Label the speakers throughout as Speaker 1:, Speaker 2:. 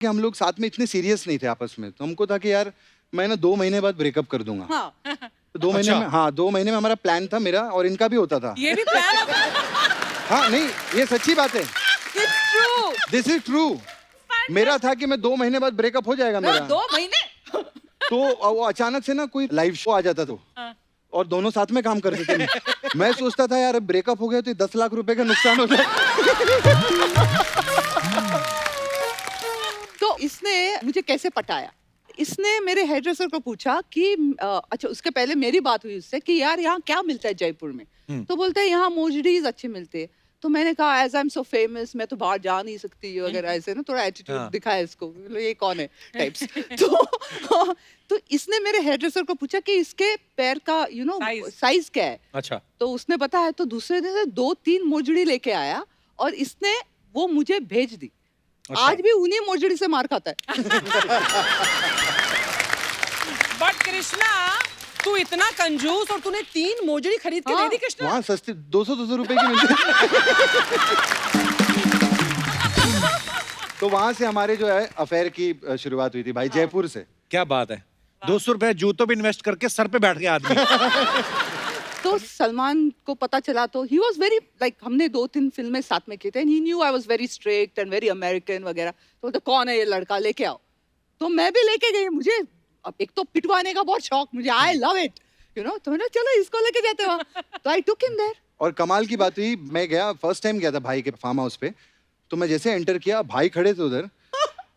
Speaker 1: कि हम लोग साथ में इतने सीरियस नहीं थे आपस में, तो हमको था कि यार मैं ना 2 महीने बाद ब्रेकअप कर दूंगा।
Speaker 2: हाँ।
Speaker 1: तो 2 महीने में, हाँ 2 महीने में हमारा प्लान था, मेरा और इनका भी होता था।
Speaker 2: ये भी प्लान
Speaker 1: हाँ नहीं, ये सच्ची बात है,
Speaker 2: ट्रू।
Speaker 1: This is true. मेरा था कि मैं 2 महीने बाद ब्रेकअप हो जाएगा मेरा।
Speaker 2: 2 महीने।
Speaker 1: तो वो अचानक से ना कोई लाइव शो आ जाता तो और दोनों साथ में काम करते थे। मैं सोचता था यार ब्रेकअप हो गया तो 10 लाख रुपए का नुकसान हो जाए।
Speaker 2: तो इसने मुझे कैसे पटाया? इसने मेरे हेयर ड्रेसर को पूछा कि अच्छा, उसके पहले मेरी बात हुई उससे कि यार यहाँ क्या मिलता है जयपुर में? तो बोलते हैं यहाँ मोजड़ीज अच्छे मिलते हैं। तो मैंने कहा as I am so famous, मैं तो बाहर जा नहीं सकती अगर ऐसे ना थोड़ा एटीट्यूड दिखाया इसको, ये कौन है टाइप्स। तो इसने मेरे हेयर ड्रेसर को पूछा कि इसके पैर का साइज क्या है।
Speaker 3: अच्छा।
Speaker 2: तो उसने बताया, तो दूसरे दिन से 2-3 मोजड़ी लेके आया और इसने वो मुझे भेज दी।
Speaker 3: अच्छा।
Speaker 2: आज भी उन्हीं मोजड़ी से मार खाता है।
Speaker 4: बट कृष्णा, तू इतना कंजूस और तूने 3 मोजड़ी खरीद के दे दी कृष्णा।
Speaker 1: वहाँ सस्ती 200 रुपए की मिलती तो वहां से हमारे जो है अफेयर की शुरुआत हुई थी भाई, जयपुर से।
Speaker 3: क्या बात है, 200 रुपए जूतों पे इन्वेस्ट करके सर पे बैठ गया आदमी।
Speaker 2: तो सलमान को पता चला तो ही वॉज वेरी लाइक, हमने 2-3 फिल्में साथ में की थे, he knew I was very strict and very American वगैरह। तो कौन है ये लड़का, लेके आओ। तो मैं भी लेके गई, मुझे अब एक तो पिटवाने का बहुत शौक मुझे, आई लव इट तो मैंने चलो इसको लेके जाते वहाँ। तो आई टुक हिम देयर।
Speaker 1: और कमाल की बात हुई, मैं गया फर्स्ट टाइम गया था भाई के फार्म हाउस पे। तो मैं जैसे एंटर किया, भाई खड़े थे उधर,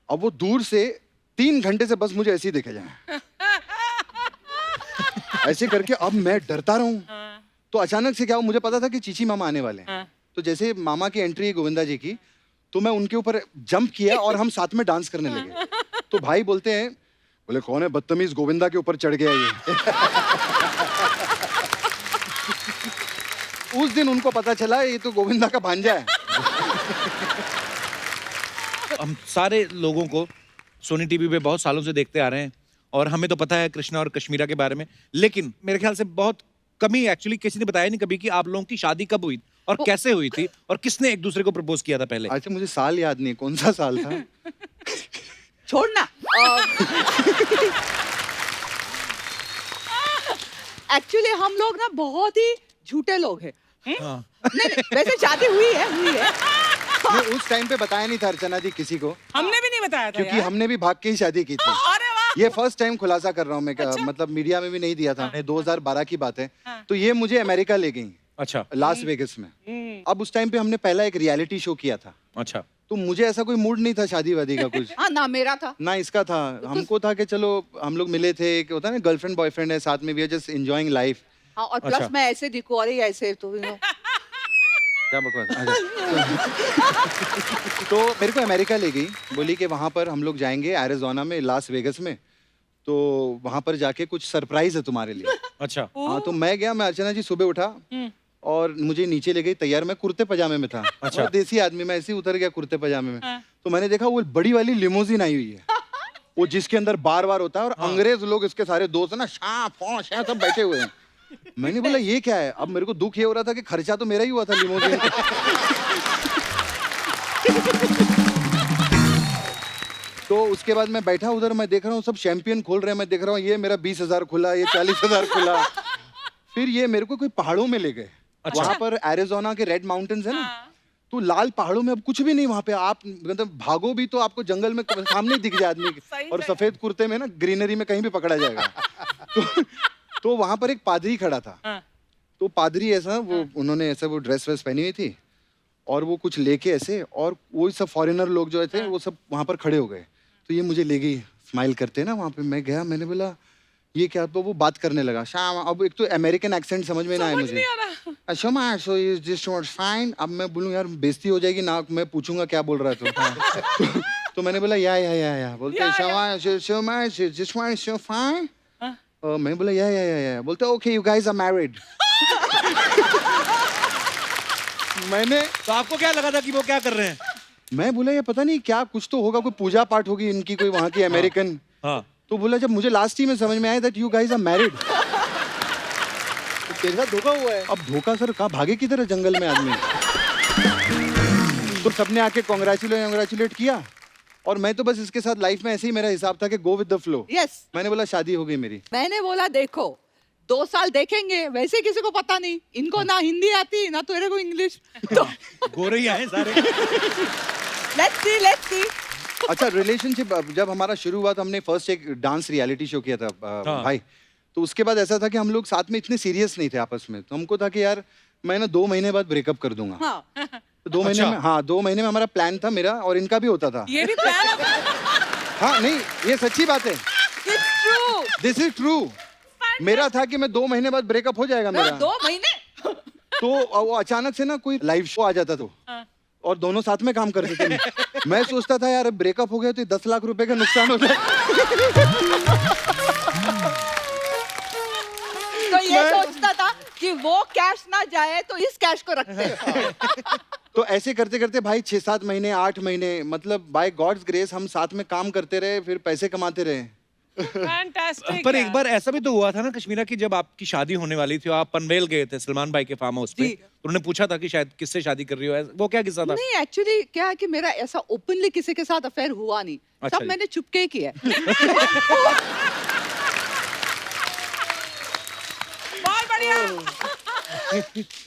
Speaker 1: अब वो दूर से 3 घंटे से बस मुझे ऐसे ही देखे जाए, ऐसे करके। अब मैं डरता रहूं। तो अचानक से क्या हुआ, मुझे पता था कि चीची मामा आने वाले हैं। तो जैसे मामा की एंट्री है गोविंदा जी की, तो मैं उनके ऊपर जंप किया और हम साथ में डांस करने लगे। तो भाई बोलते हैं, बोले कौन है बदतमीज, गोविंदा के ऊपर चढ़ गया ये। उस दिन उनको पता चला ये तो गोविंदा का भांजा है।
Speaker 3: हम सारे लोगों को सोनी टीवी पे बहुत सालों से देखते आ रहे हैं और हमें तो पता है कृष्णा और कश्मीरा के बारे में, लेकिन मेरे ख्याल से बहुत कमी एक्चुअली किसी ने बताया नहीं कभी कि आप लोगों की शादी कब हुई और कैसे हुई थी और किसने एक दूसरे को प्रपोज किया था पहले।
Speaker 1: अच्छा, मुझे साल याद नहीं कौन सा साल था।
Speaker 2: छोड़ना। एक्चुअली हम लोग ना बहुत ही झूठे लोग हैं। नहीं, वैसे शादी हुई है।
Speaker 1: नहीं, उस टाइम पे बताया नहीं था अर्चना जी किसी को,
Speaker 4: हमने भी नहीं बताया था
Speaker 1: क्योंकि
Speaker 4: यार।
Speaker 1: हमने भी भाग के ही शादी की थी।
Speaker 4: अरे वाह।
Speaker 1: ये फर्स्ट टाइम खुलासा कर रहा हूँ मैं, मतलब मीडिया में भी नहीं दिया था। 2012 की बात है। तो ये मुझे अमेरिका ले गई,
Speaker 3: अच्छा।
Speaker 1: लास वेगस में। अब उस टाइम पे हमने पहला एक रियलिटी शो किया था।
Speaker 3: अच्छा।
Speaker 1: तो मुझे ऐसा कोई मूड नहीं था शादी वादी का कुछ।
Speaker 2: हाँ, ना मेरा था
Speaker 1: ना इसका था। हमको था कि चलो हम लोग मिले थे, कि होता है ना गर्लफ्रेंड बॉयफ्रेंड है साथ में, we are just enjoying life.
Speaker 2: हाँ, और प्लस
Speaker 3: अच्छा।
Speaker 2: मैं ऐसे दिखूं, अरे ऐसे तो
Speaker 1: क्या बकवास। तो मेरे को अमेरिका ले गई, बोली कि वहाँ पर हम लोग जाएंगे एरिज़ोना में, लास वेगस में, तो वहाँ पर जाके कुछ सरप्राइज है तुम्हारे लिए।
Speaker 3: अच्छा।
Speaker 1: हाँ, तो मैं गया, मैं अर्चना जी सुबह उठा और मुझे नीचे ले गई तैयार, मैं कुर्ते पजामे में था। अच्छा। देसी आदमी, मैं ऐसे ही उतर गया कुर्ते पजामे में। तो मैंने देखा वो बड़ी वाली लिमोजिन आई हुई है, वो जिसके अंदर बार बार होता है, और अंग्रेज लोग इसके सारे दोस्त ना शाह फौश हैं, सब बैठे हुए हैं। मैंने बोला ये क्या है। अब मेरे को दुख ये हो रहा था कि खर्चा तो मेरा ही हुआ था लिमोजिन। तो उसके बाद मैं बैठा उधर, मैं देख रहा हूँ सब चैंपियन खोल रहे हैं, मैं देख रहा हूँ ये मेरा 20,000 खुला, ये 40,000 खुला। फिर ये मेरे को कोई पहाड़ों में ले गए।
Speaker 3: अच्छा।
Speaker 1: वहां पर एरिज़ोना के रेड माउंटेन्स है ना, तो लाल पहाड़ों में अब कुछ भी नहीं वहां पे। आप मतलब भागो भी तो आपको जंगल में सामने दिख जाए आदमी, और सफेद कुर्ते में ना ग्रीनरी में कहीं भी पकड़ा जाएगा। तो वहां पर एक पादरी खड़ा था। तो पादरी ऐसा वो उन्होंने ऐसा वो ड्रेस वेस पहनी हुई थी, और वो कुछ लेके ऐसे, और वो सब फॉरेनर लोग जो थे वो सब वहां पर खड़े हो गए। तो ये मुझे ले गई स्माइल करते ना वहां पे। मैं गया, मैंने बोला ये क्या। तो वो बात करने लगा शाम। अब एक तो अमेरिकन एक्सेंट समझ में ना आए मुझे। अच्छा, सो इज दिस फाइन। अब मैं बोलूं यार बेइज्जती हो जाएगी ना, मैं पूछूंगा क्या बोल रहा था। तो मैंने बोला या बोलते फाइन। मैं बोला या बोलते okay you guys are married. मैंने,
Speaker 3: तो आपको क्या लगा था कि वो क्या कर रहे हैं?
Speaker 1: मैं बोला ये पता नहीं क्या, कुछ तो होगा, कोई पूजा पाठ होगी इनकी, कोई वहां की अमेरिकन।
Speaker 3: हाँ।
Speaker 1: तो बोला जब मुझे लास्ट ही में समझ में आया that you guys are married.
Speaker 5: तेरे साथ धोखा हुआ है।
Speaker 1: अब धोखा सर, कहाँ भागे किधर है जंगल में आदमी। तो सबने आके कॉन्ग्रेचुलेट किया। और मैं तो बस इसके साथ लाइफ में ऐसे ही मेरा हिसाब था कि go with the flow.
Speaker 2: Yes
Speaker 1: मैंने बोला शादी हो गई मेरी।
Speaker 2: मैंने बोला देखो 2 साल देखेंगे, वैसे किसी को पता नहीं, इनको ना हिंदी आती ना तेरे को इंग्लिश, तो
Speaker 3: गोरे ही आए सारे।
Speaker 2: Let's see.
Speaker 1: अच्छा, रिलेशनशिप जब हमारा शुरू हुआ तो हमने फर्स्ट एक डांस रियलिटी शो किया था भाई। तो उसके बाद ऐसा था कि हम लोग साथ में इतने सीरियस नहीं थे आपस में, तो हमको था कि यार मैं ना 2 महीने बाद ब्रेकअप कर दूंगा।
Speaker 2: हाँ
Speaker 1: तो 2 महीने में, हाँ 2 महीने में हमारा प्लान था मेरा और इनका भी होता था।
Speaker 4: ये भी प्लान
Speaker 1: हाँ नहीं, ये सच्ची बात है,
Speaker 2: it's true.
Speaker 1: This is true. मेरा था कि मैं 2 महीने बाद ब्रेकअप हो जाएगा मेरा।
Speaker 2: 2 महीने
Speaker 1: तो वो अचानक से ना कोई लाइव शो आ जाता तो और दोनों साथ में काम करते थे। मैं सोचता था यार अब ब्रेकअप हो गया तो 10 लाख रुपए का नुकसान हो जाए।
Speaker 2: तो ये सोचता था कि वो कैश ना जाए तो इस कैश को रखते।
Speaker 1: तो ऐसे करते करते भाई 6-7 महीने 8 महीने, मतलब बाय गॉड्स ग्रेस हम साथ में काम करते रहे, फिर पैसे कमाते रहे।
Speaker 4: फैंटास्टिक।
Speaker 3: पर एक बार ऐसा भी तो हुआ था ना कश्मीरा की, जब आपकी शादी होने वाली थी, आप पनवेल गए थे सलमान भाई के फार्म हाउस पे,
Speaker 2: जी।
Speaker 3: तो उन्होंने पूछा था कि शायद किससे शादी कर रही हो, वो क्या किस्सा था?
Speaker 2: नहीं एक्चुअली क्या है कि मेरा ऐसा ओपनली किसी के साथ अफेयर हुआ नहीं।
Speaker 3: अच्छा
Speaker 2: सब
Speaker 3: जी।
Speaker 2: मैंने चुपके ही किया है।
Speaker 4: बहुत बढ़िया।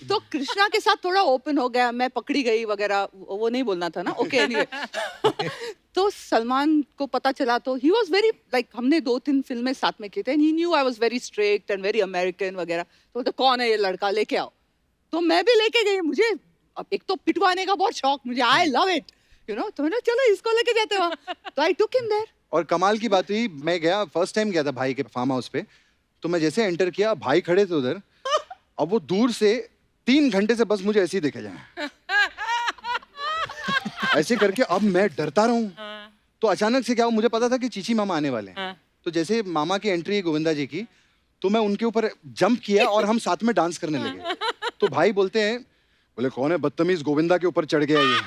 Speaker 2: तो कृष्णा के साथ थोड़ा ओपन हो गया, मैं पकड़ी गई वगैरह, वो नहीं बोलना था ना। Okay anyway. तो सलमान को पता चला तो ही वाज वेरी लाइक, हमने 2-3 फिल्में साथ में की थे, he knew I was very strict and very American वगैरह। तो बोलते कौन है ये लड़का, लेके आओ। तो मैं भी लेके गई, मुझे अब एक तो पिटवाने का बहुत शौक मुझे, I love it you know. तो मैंने चलो इसको लेके जाते वहां। तो आई टुक हिम देयर।
Speaker 1: और कमाल की बात हुई, मैं गया फर्स्ट टाइम गया था भाई के फार्म हाउस पे, तो मैं जैसे एंटर किया भाई खड़े थे उधर, अब वो दूर से 3 घंटे से बस मुझे ऐसे ही देखे जाए ऐसे करके। अब मैं डरता रहा हूँ। तो अचानक से क्या हुआ, मुझे पता था कि चीची मामा आने वाले हैं। तो जैसे मामा की एंट्री है गोविंदा जी की, तो मैं उनके ऊपर जंप किया और हम साथ में डांस करने लगे। तो भाई बोलते हैं, बोले कौन है बदतमीज गोविंदा के ऊपर चढ़ गया ये।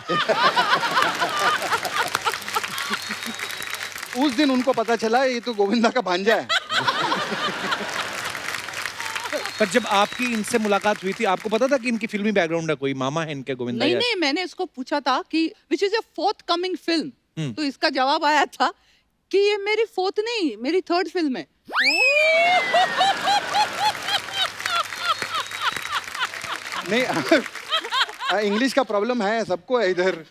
Speaker 1: उस दिन उनको पता चला ये तो गोविंदा का भांजा है।
Speaker 3: पर जब आपकी इनसे मुलाकात हुई थी, आपको पता था कि इनकी फिल्मी बैकग्राउंड है, कोई मामा है इनके गोविंदा?
Speaker 2: नहीं नहीं, मैंने इसको पूछा था कि which is a fourth coming film, तो इसका जवाब आया था कि ये मेरी 4th नहीं, मेरी 3rd फिल्म है।
Speaker 1: नहीं इंग्लिश का प्रॉब्लम है सबको है इधर।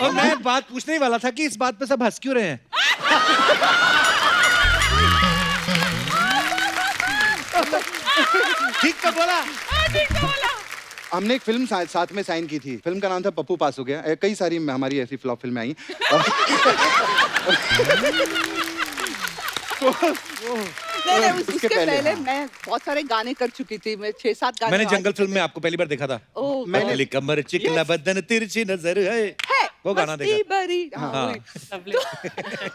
Speaker 3: और मैं बात पूछने ही वाला था कि इस बात पे सब हंस क्यों रहे हैं? ठीक तो बोला।
Speaker 1: हमने एक फिल्म साथ में साइन की थी, फिल्म का नाम था पप्पू पास हो गया। कई सारी हमारी ऐसी फ्लॉप फिल्में आई।
Speaker 2: नहीं, उसके पहले मैं बहुत सारे गाने कर चुकी थी, मैं 6-7 गाने।
Speaker 3: मैंने जंगल फिल्म में आपको पहली बार देखा था।
Speaker 2: ओह,
Speaker 3: मैंने कमर चिकना बदन तिरछी नजर है, वो गाना
Speaker 2: मस्ती
Speaker 3: देखा।
Speaker 2: भरी। हाँ,
Speaker 3: हाँ।
Speaker 2: वही।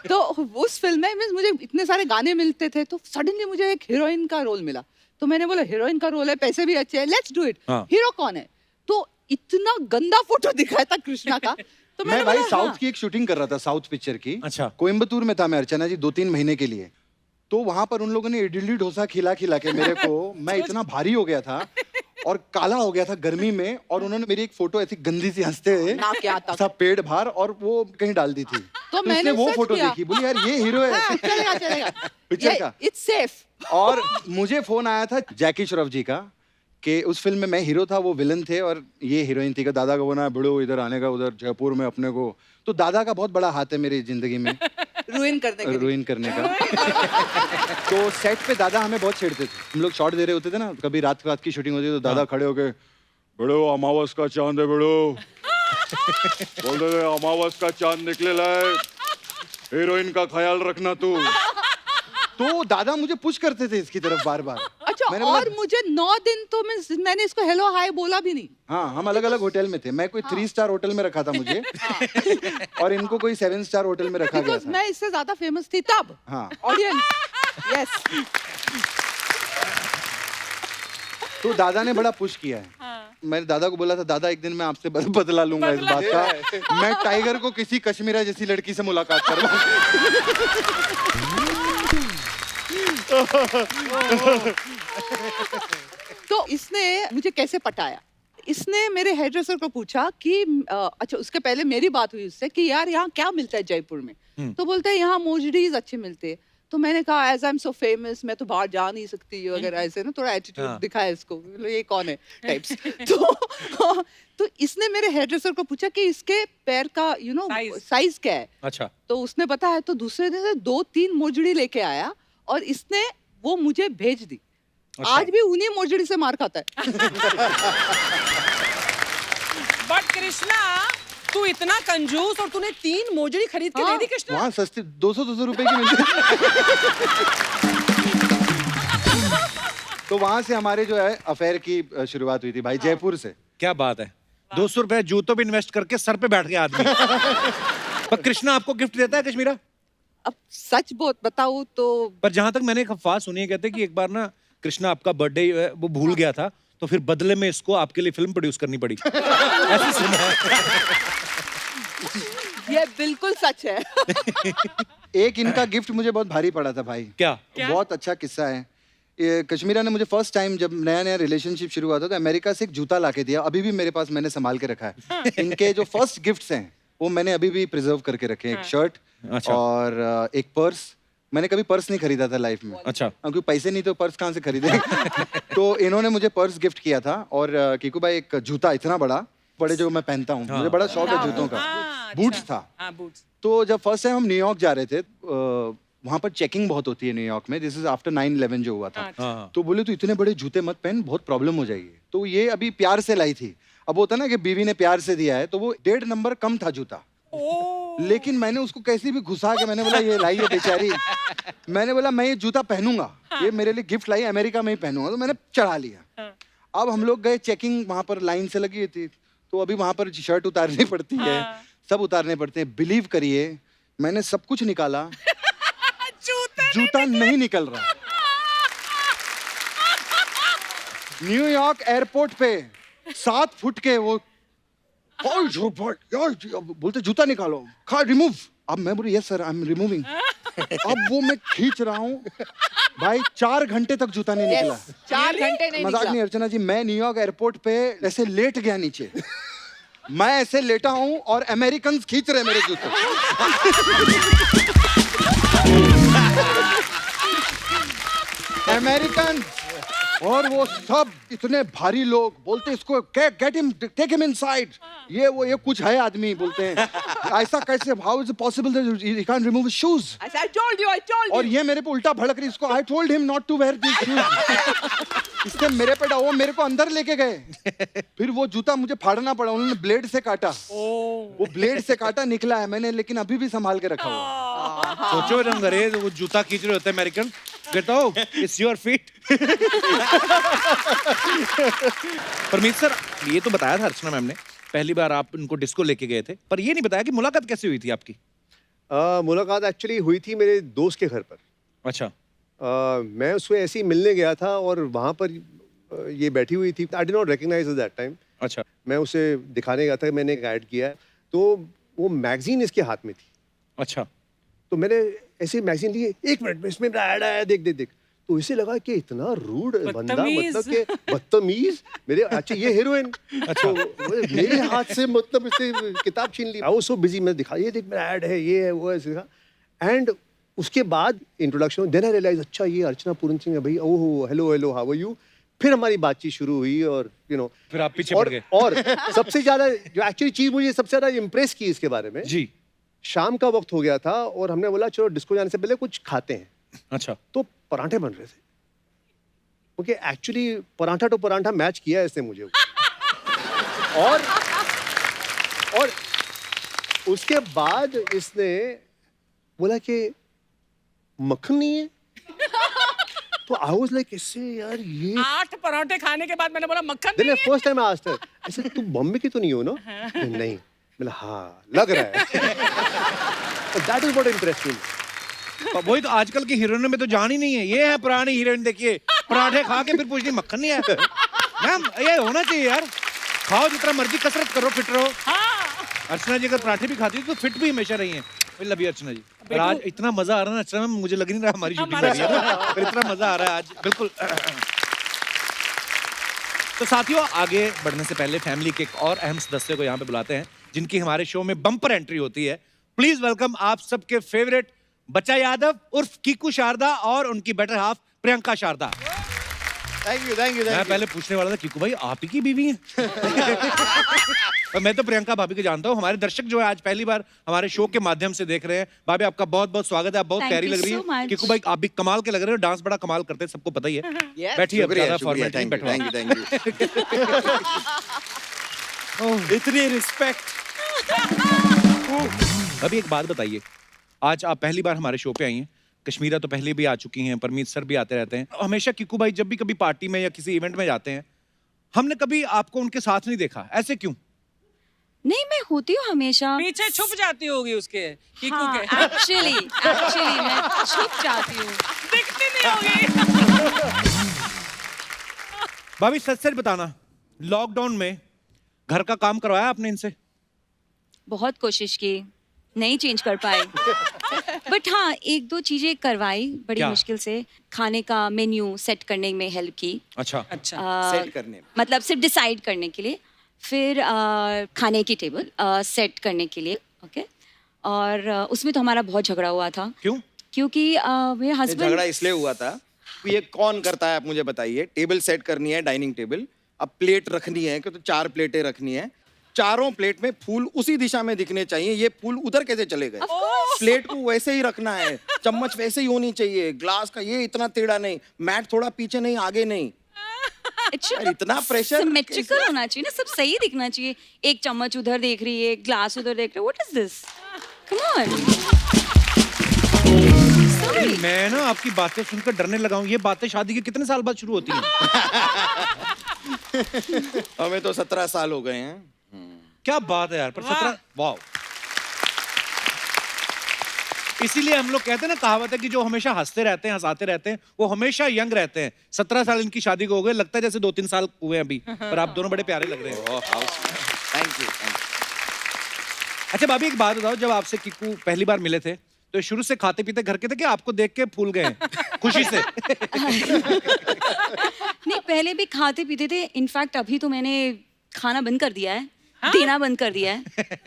Speaker 2: तो उस फिल्म में means मुझे इतने सारे गाने मिलते थे, तो सडनली मुझे एक हीरोइन का रोल मिला। तो मैंने बोला हीरोइन का रोल है, पैसे भी अच्छे हैं, लेट्स डू इट।
Speaker 3: हाँ।
Speaker 2: हीरो कौन है? तो इतना गंदा फोटो दिखाया था कृष्णा का। तो
Speaker 1: मैं भाई
Speaker 2: बोला,
Speaker 1: साउथ
Speaker 2: हाँ।
Speaker 1: की एक शूटिंग कर रहा था, साउथ पिक्चर की।
Speaker 3: अच्छा।
Speaker 1: कोयम्बतूर में था मैं अर्चना जी 2-3 महीने के लिए। तो वहां पर उन लोगों ने इडली डोसा खिला खिला के मेरे को, मैं इतना भारी हो गया था और काला हो गया था गर्मी में, और उन्होंने मेरी एक फोटो ऐसी गंदी सी हंसते हुए
Speaker 2: ना क्या तक।
Speaker 1: सब पेड़ बाहर और वो कहीं डाल दी थी। तो
Speaker 2: मैंने
Speaker 1: इसने वो
Speaker 2: सच
Speaker 1: फोटो
Speaker 2: किया।
Speaker 1: देखी, बोली यार ये हीरो है।
Speaker 2: हाँ, चलेगा चलेगा।
Speaker 1: पिक्चर का।
Speaker 2: It's safe.
Speaker 1: और मुझे फोन आया था जैकी श्रॉफ जी का कि उस फिल्म में मैं हीरो था, वो विलन थे और ये हीरोइन थी। कि दादा का बोना बड़ो इधर आने का, उधर जयपुर में अपने को। तो दादा का बहुत बड़ा हाथ है मेरी जिंदगी में
Speaker 2: रुइन करने के लिए।
Speaker 1: रुइन करने का। तो सेट पे दादा हमें बहुत छेड़ते थे। हम लोग शॉट दे रहे होते थे ना, कभी रात की शूटिंग होती तो दादा खड़े होके, बड़ो अमावस का चांद है बड़ो। बोलते थे अमावस का चांद निकले लाए, हीरोइन का ख्याल रखना तू। तो दादा मुझे पुश करते थे इसकी तरफ बार बार।
Speaker 2: अच्छा,
Speaker 1: मैंने बोला-
Speaker 2: और मुझे 9 दिन तो मैंने इसको हेलो हाय बोला भी नहीं।
Speaker 1: हाँ, हम अलग अलग होटल में थे। मैं कोई 3 स्टार होटल में रखा था मुझे और इनको कोई 7 स्टार होटल में रखा गया
Speaker 2: बिकॉज
Speaker 1: था।
Speaker 2: मैं इससे ज्यादा फेमस थी तब।
Speaker 1: हाँ।
Speaker 2: ऑडियंस। यस।
Speaker 1: तो दादा ने बड़ा पुश किया है। मैंने दादा को बोला था, दादा एक दिन मैं आपसे बदला लूंगा इस बात का। मैं टाइगर को किसी कश्मीरा जैसी लड़की से मुलाकात करवाऊंगा।
Speaker 2: तो इसने मुझे कैसे पटाया, इसने मेरे हेयर ड्रेसर को पूछा कि अच्छा उसके पहले मेरी बात हुई उससे कि यार यहाँ क्या मिलता है जयपुर में। तो बोलते हैं यहाँ मोजडीज अच्छे मिलते हैं। तो मैंने कहा as I am so famous मैं तो बाहर जा नहीं सकती हूँ, अगर ऐसे ना थोड़ा एटीट्यूड दिखाया इसको, मतलब ये कौन है टाइप्स। तो इसने मेरे हेयर ड्रेसर को पूछा कि इसके पैर का साइज क्या है।
Speaker 3: अच्छा।
Speaker 2: तो उसने बताया, तो दूसरे दिन से 2-3 मोजड़ी लेके आया और इसने वो मुझे भेज दी।
Speaker 3: अच्छा।
Speaker 2: आज भी उन्हीं मोजड़ी से मार खाता है।
Speaker 4: बट कृष्णा तू इतना कंजूस और तूने 3 मोजड़ी खरीद के दे दी कृष्णा।
Speaker 1: वहाँ सस्ती 200 रुपए की मिलती तो वहां से हमारे जो है अफेयर की शुरुआत हुई थी भाई, जयपुर से।
Speaker 3: क्या बात है, 200 रुपए जूतों पे इन्वेस्ट करके सर पे बैठ गया आदमी। पर कृष्णा आपको गिफ्ट देता है कश्मीरा?
Speaker 2: अब सच बहुत बताऊं तो
Speaker 3: पर जहां तक मैंने एक अफवाह सुनी है, कहते हैं कि एक बार ना कृष्णा आपका बर्थडे वो भूल गया था, तो फिर बदले में इसको आपके लिए फिल्म प्रोड्यूस करनी पड़ी। ऐसे सुना है।
Speaker 2: ये बिल्कुल सच है।
Speaker 1: एक इनका गिफ्ट मुझे बहुत भारी पड़ा था भाई।
Speaker 3: क्या?
Speaker 1: बहुत अच्छा किस्सा है। ये कश्मीरा ने मुझे फर्स्ट टाइम जब नया नया रिलेशनशिप शुरू हुआ था तो अमेरिका से एक जूता लाके दिया, अभी भी मेरे पास, मैंने संभाल के रखा है। इनके जो फर्स्ट गिफ्ट्स हैं वो मैंने अभी भी प्रिजर्व करके रखे हैं। एक शर्ट और एक पर्स। मैंने कभी पर्स नहीं खरीदा था लाइफ में।
Speaker 3: अच्छा।
Speaker 1: क्योंकि पैसे नहीं तो पर्स कहाँ से खरीदे। तो इन्होंने मुझे पर्स गिफ्ट किया था और कीकू भाई एक जूता इतना बड़े जो मैं पहनता हूँ, मुझे बड़ा शौक है जूतों का। बूट्स था।
Speaker 4: बूट्स।
Speaker 1: तो जब फर्स्ट टाइम हम न्यूयॉर्क जा रहे थे, वहां पर चेकिंग बहुत होती है न्यूयॉर्क में। दिस इज आफ्टर 9/11 जो हुआ था। तो बोले तो इतने बड़े जूते मत पहन, बहुत प्रॉब्लम हो जाएगी। तो ये अभी प्यार से लाई थी। अब होता ना कि बीवी ने प्यार से दिया है, तो वो 1.5 नंबर कम था जूता। लेकिन मैंने उसको कैसे भी घुसा के मैंने बोला ये लाई है बेचारी। मैंने बोला मैं ये जूता पहनूंगा, ये मेरे लिए गिफ्ट लाई, अमेरिका में ही पहनूंगा। तो मैंने चढ़ा लिया। अब हम लोग गए, चेकिंग वहां पर लाइन से लगी थी, तो अभी वहां पर शर्ट उतारनी पड़ती है, सब उतारने पड़ते हैं। बिलीव करिए मैंने सब कुछ निकाला, जूता नहीं निकल रहा। न्यूयॉर्क एयरपोर्ट पे 7 फुट के वो बोलते जूता निकालो, रिमूव। अब मैं बोली yes sir I am removing. अब वो मैं खींच रहा हूँ भाई, 4 घंटे तक जूता नहीं निकला।
Speaker 2: 4 घंटे नहीं
Speaker 1: मजाक
Speaker 2: निकला।
Speaker 1: नहीं अर्चना जी, मैं न्यूयॉर्क एयरपोर्ट पे ऐसे लेट गया नीचे। मैं ऐसे लेटा हूँ और अमेरिकन खींच रहे मेरे जूते। अमेरिकन और वो सब इतने भारी लोग बोलते इसको get him, take him inside. ये कुछ है आदमी, बोलते हैं ऐसा कैसे, how is it possible that he can't remove his shoes.
Speaker 2: I told you.
Speaker 1: और ये मेरे पे उल्टा भड़क रही, इसको I told him not to wear this shoes. इसने मेरे पे वो मेरे को अंदर लेके गए। फिर वो जूता मुझे फाड़ना पड़ा, उन्होंने ब्लेड से काटा। वो ब्लेड से काटा निकला है मैंने, लेकिन अभी भी संभाल के रखा हुआ।
Speaker 3: सोचो जब अंग्रेज वो जूता खींच रहे होते हैं अमेरिकन, कहता हो it's your feet. Parmeet sir, ये तो बताया था अर्चना मैम ने, पहली बार आप उनको डिस्को लेके गए थे, पर ये नहीं बताया कि मुलाकात कैसे हुई थी आपकी?
Speaker 5: मुलाकात एक्चुअली हुई थी मेरे दोस्त के घर पर।
Speaker 3: अच्छा।
Speaker 5: मैं उसको ऐसे ही मिलने गया था और वहाँ पर ये बैठी हुई थी। I did not recognise at that time.
Speaker 3: अच्छा।
Speaker 5: मैं उसे दिखाने गया था, मैंने एक ऐड किया है, तो वो मैगजीन इसके हाथ में थी।
Speaker 3: अच्छा।
Speaker 5: तो मैंने ऐसे मैगजीन लिए, 1 मिनट में इसमें ऐड आया, देख। तो इसे लगा कि इतना रूड बंदा, मतलब कि बदतमीज। मेरे अच्छा ये हीरोइन, अच्छा मेरे हाथ से मतलब इसे किताब छीन ली। आई वाज सो बिजी, मैं दिखा, ये देख मेरा ऐड है, ये है, वो है। एंड उसके बाद इंट्रोडक्शन, देन आई रियलाइज अच्छा ये अर्चना पूरन सिंह है भाई। Oh hello how are you. फिर हमारी बातचीत शुरू हुई और
Speaker 3: फिर आप पीछे पड़ गए।
Speaker 5: और सबसे ज्यादा जो एक्चुअली चीज मुझे सबसे ज्यादा इम्प्रेस की इसके बारे में
Speaker 3: जी,
Speaker 5: शाम का वक्त हो गया था और हमने बोला चलो डिस्को जाने से पहले कुछ खाते हैं।
Speaker 3: अच्छा।
Speaker 5: तो पराठे बन रहे थे, क्योंकि actually paratha to paratha match किया इसने मुझे। और उसके बाद इसने बोला कि मक्खन नहीं है। तो आई वाज लाइक इससे यार ये
Speaker 4: 8 पराठे खाने के बाद मैंने बोला मक्खन
Speaker 5: देन
Speaker 4: नहीं है?
Speaker 5: First time I asked her, ऐसे तू बॉम्बे की तो नहीं हो ना? नहीं। बोला हाँ लग रहा है। That is what interest me.
Speaker 3: वही तो, आजकल की हीरोइन में तो जान ही नहीं है। ये है पुरानी हीरोइन, देखिए पराठे खा के फिर पूछती मक्खन नहीं है। मैम ये होना चाहिए यार, खाओ जितना मर्जी, कसरत करो, फिट रहो। अर्चना जी अगर पराठे भी खाती तो फिट भी हमेशा रही हैं। लव यू अर्चना जी। और आज इतना मजा आ रहा है ना अर्चना मैम, मुझे लग नहीं रहा हमारी शूटिंग कर रही है, पर इतना मजा आ रहा है आज, बिल्कुल। तो साथियों, आगे बढ़ने से पहले फैमिली के एक और अहम सदस्य को यहाँ पे बुलाते हैं, जिनकी हमारे शो में बम्पर एंट्री होती है। प्लीज वेलकम आप सबके फेवरेट बच्चा यादव उर्फ कीकू शारदा और उनकी better half Priyanka Sharda.
Speaker 5: Thank you thank you
Speaker 3: मैं पहले पूछने वाला था कीकू भाई आप ही की बीवी हैं? और मैं तो प्रियंका भाभी को जानता हूँ। हमारे दर्शक जो है आज पहली बार हमारे शो के माध्यम से देख रहे हैं। भाभी आपका बहुत बहुत स्वागत है, आप बहुत प्यारी लग रही है। कीकू भाई आप भी कमाल के लग रहे हो, डांस बड़ा कमाल करते हैं, सबको पता ही है। बैठिए, अब ज्यादा फॉर्मेलिटी नहीं, बैठो।
Speaker 5: थैंक यू
Speaker 3: इतनी रिस्पेक्ट। अभी एक बात बताइए, आज आप पहली बार हमारे शो पे आई हैं। कश्मीरा तो पहले भी आ चुकी हैं, परमीत सर भी आते रहते हैं। हमेशा कीकू भाई जब भी कभी पार्टी में या किसी इवेंट में जाते हैं, हमने कभी आपको उनके साथ नहीं देखा, ऐसे क्यों?
Speaker 6: नहीं, मैं होती हूँ हमेशा।
Speaker 4: पीछे छुप जाती होगी उसके कीकू
Speaker 6: हाँ,
Speaker 4: के।
Speaker 6: एक्चुअली मैं छुप जाती हूँ।
Speaker 4: दिखती नहीं होगी।
Speaker 3: भाभी सच सच बताना, लॉकडाउन में घर का काम करवाया आपने इनसे?
Speaker 6: बहुत कोशिश की, नहीं चेंज कर पाए। बट हाँ, एक दो चीजें करवाई बड़ी
Speaker 3: क्या?
Speaker 6: मुश्किल से। खाने का मेन्यू सेट करने में हेल्प की।
Speaker 3: अच्छा
Speaker 4: अच्छा।
Speaker 5: सेट करने में।
Speaker 6: मतलब सिर्फ डिसाइड करने के लिए, फिर खाने की टेबल सेट करने के लिए। ओके। और उसमें तो हमारा बहुत झगड़ा हुआ था।
Speaker 3: क्यों?
Speaker 6: क्योंकि मेरे
Speaker 7: ये
Speaker 6: हस्बैंड
Speaker 7: झगड़ा इसलिए हुआ था कि ये कौन करता है, आप मुझे बताइए। टेबल सेट करनी है, डाइनिंग टेबल, अब प्लेट रखनी है, तो 4 प्लेटें रखनी है। चारों प्लेट में फूल उसी दिशा में दिखने चाहिए, ये फूल उधर कैसे चले गए? प्लेट को वैसे ही रखना है, चम्मच वैसे ही होनी चाहिए, ग्लास का ये इतना टेढ़ा नहीं, मैट थोड़ा पीछे नहीं आगे नहीं। यार, इतना प्रेशर
Speaker 6: सिमेट्रिकल होना चाहिए ना, सब सही दिखना चाहिए। एक चम्मच उधर देख रही है, एक ग्लास उधर देख रही है, what is this? Come on.
Speaker 3: मैं ना आपकी बातें सुनकर डरने लगा हूँ। ये बातें शादी के कितने साल बाद शुरू होती हैं?
Speaker 7: हमें तो 17 साल हो गए हैं।
Speaker 3: क्या बात है यार, पर 17, वाह। इसीलिए हम लोग कहते हैं ना, कहावत है कि जो हमेशा हंसते रहते हैं, हंसाते रहते हैं, वो हमेशा यंग रहते हैं। 17 साल इनकी शादी को हो गए, लगता है जैसे 2-3 साल हुए हैं अभी। पर आप दोनों बड़े प्यारे लग रहे हैं।
Speaker 7: Thank you.
Speaker 3: अच्छा भाभी, एक बात बताओ, जब आपसे कीकू पहली बार मिले थे तो शुरू से खाते पीते घर के थे कि आपको देख के फूल गए खुशी से?
Speaker 6: नहीं, पहले भी खाते पीते थे। इनफैक्ट अभी तो मैंने खाना बंद कर दिया है, देना बंद कर दिया है,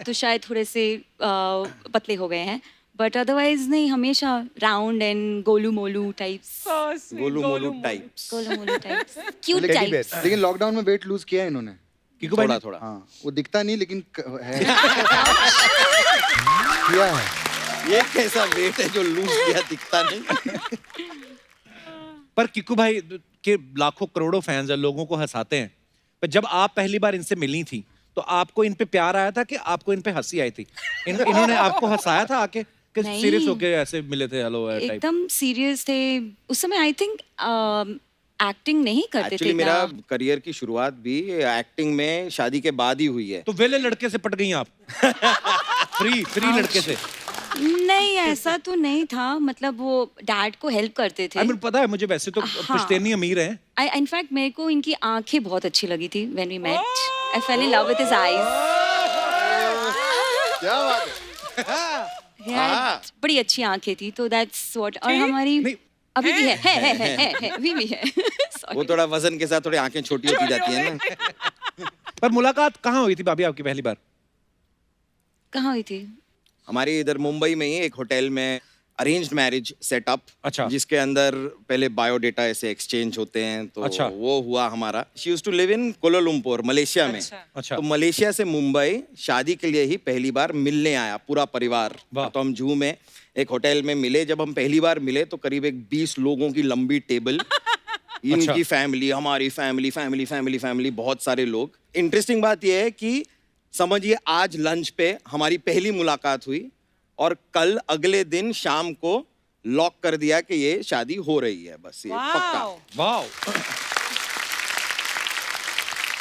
Speaker 6: तो शायद थोड़े से पतले हो गए हैं। बट अदरवाइज नहीं, हमेशा round and Golu Molu types.
Speaker 7: Golu Molu types.
Speaker 6: Golu Molu types, cute types.
Speaker 1: लेकिन लॉकडाउन में वेट लूज किया है इन्होंने।
Speaker 3: कीकू भाई
Speaker 7: थोड़ा
Speaker 3: ने-
Speaker 7: थोड़ा।
Speaker 1: हाँ, वो दिखता नहीं लेकिन है। किया है।
Speaker 7: ये कैसा वेट है जो लूज किया दिखता नहीं?
Speaker 3: पर कीकू भाई के लाखों करोड़ों फैंस हैं, लोगों को हंसाते हैं। पर जब आप पहली बार इनसे मिली थी तो आपको इन पे प्यार आया था कि आपको इन पे हंसी आई थी? इन्होंने आपको हंसाया था आके कि
Speaker 6: नहीं।
Speaker 3: सीरियस होके ऐसे मिले थे, हेलो टाइप?
Speaker 6: एकदम सीरियस थे उस समय। आई थिंक एक्टिंग नहीं करते थे।
Speaker 7: एक्चुअली मेरा करियर की शुरुआत भी एक्टिंग में शादी के बाद ही हुई है।
Speaker 3: तो वेले लड़के से पट गई आप? फ्री लड़के से?
Speaker 6: नहीं, ऐसा तो नहीं था। मतलब वो डैड को हेल्प करते थे।
Speaker 3: आई मीन पता है मुझे, वैसे तो
Speaker 6: हाँ।
Speaker 3: पुश्तैनी अमीर हैं।
Speaker 6: इनफैक्ट मेरे को इनकी आंखें बहुत अच्छी लगी थी when we met. I fell in love with his eyes.
Speaker 5: क्या बात है।
Speaker 6: बड़ी अच्छी आंखें थी, तो दैट्स व्हाट। और हमारी
Speaker 3: नहीं।
Speaker 6: अभी भी है अभी भी है। Sorry.
Speaker 7: वो थोड़ा वजन के साथ थोड़ी आंखें छोटी होती जाती है ना।
Speaker 3: पर मुलाकात कहाँ हुई थी भाभी आपकी पहली बार?
Speaker 6: कहाँ हुई थी?
Speaker 7: हमारी इधर मुंबई में ही एक होटल में अरेंज्ड मैरिज सेटअप,
Speaker 3: अच्छा।
Speaker 7: जिसके अंदर पहले बायोडेटा ऐसे एक्सचेंज होते हैं, तो
Speaker 3: अच्छा।
Speaker 7: वो हुआ हमारा। She used to live in Kuala Lumpur, Malaysia में।
Speaker 3: अच्छा।
Speaker 7: तो मलेशिया से मुंबई शादी के लिए ही पहली बार मिलने आया पूरा परिवार।
Speaker 3: वाह।
Speaker 7: तो हम जूहू में एक होटल में मिले। जब हम पहली बार मिले तो करीब एक 20 लोगों की लंबी टेबल, इनकी फैमिली, हमारी फैमिली, फैमिली फैमिली फैमिली, बहुत सारे लोग। इंटरेस्टिंग बात यह है कि समझिए आज लंच पे हमारी पहली मुलाकात हुई और कल अगले दिन शाम को लॉक कर दिया कि ये शादी हो रही है। बस ये पक्का।
Speaker 3: वाओ।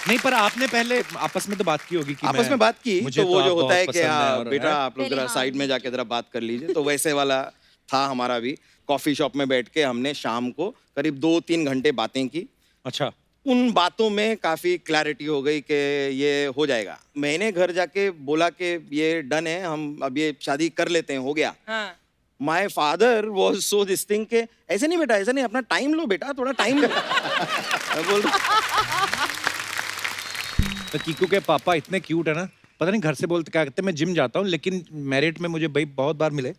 Speaker 3: नहीं, पर आपने पहले आपस में तो बात की होगी कि
Speaker 7: आपस में बात की
Speaker 3: मुझे
Speaker 7: तो वो
Speaker 3: आप
Speaker 7: जो होता
Speaker 3: बहुत
Speaker 7: है कि
Speaker 3: पसंद
Speaker 7: हाँ
Speaker 3: और
Speaker 7: बेटा
Speaker 3: है।
Speaker 7: आप लोग
Speaker 6: पहले
Speaker 7: जरा
Speaker 6: हाँ।
Speaker 7: साइड में जाके जरा बात कर लीजिए। तो वैसे वाला था हमारा भी। कॉफी शॉप में बैठ के हमने शाम को करीब 2-3 घंटे बातें की।
Speaker 3: अच्छा।
Speaker 7: उन बातों में काफी क्लैरिटी हो गई कि ये हो जाएगा। मैंने घर जाके बोला कि ये डन है, हम अब ये शादी कर लेते हैं, हो गया। My father was so this thing के ऐसे नहीं बेटा, ऐसा नहीं, अपना टाइम लो बेटा, थोड़ा टाइम लो। मैं बोल
Speaker 3: तो कीकू के पापा इतने क्यूट है ना, पता नहीं घर से बोलते क्या कहते हैं, मैं जिम जाता हूँ, लेकिन मैरिट में मुझे भाई बहुत बार मिले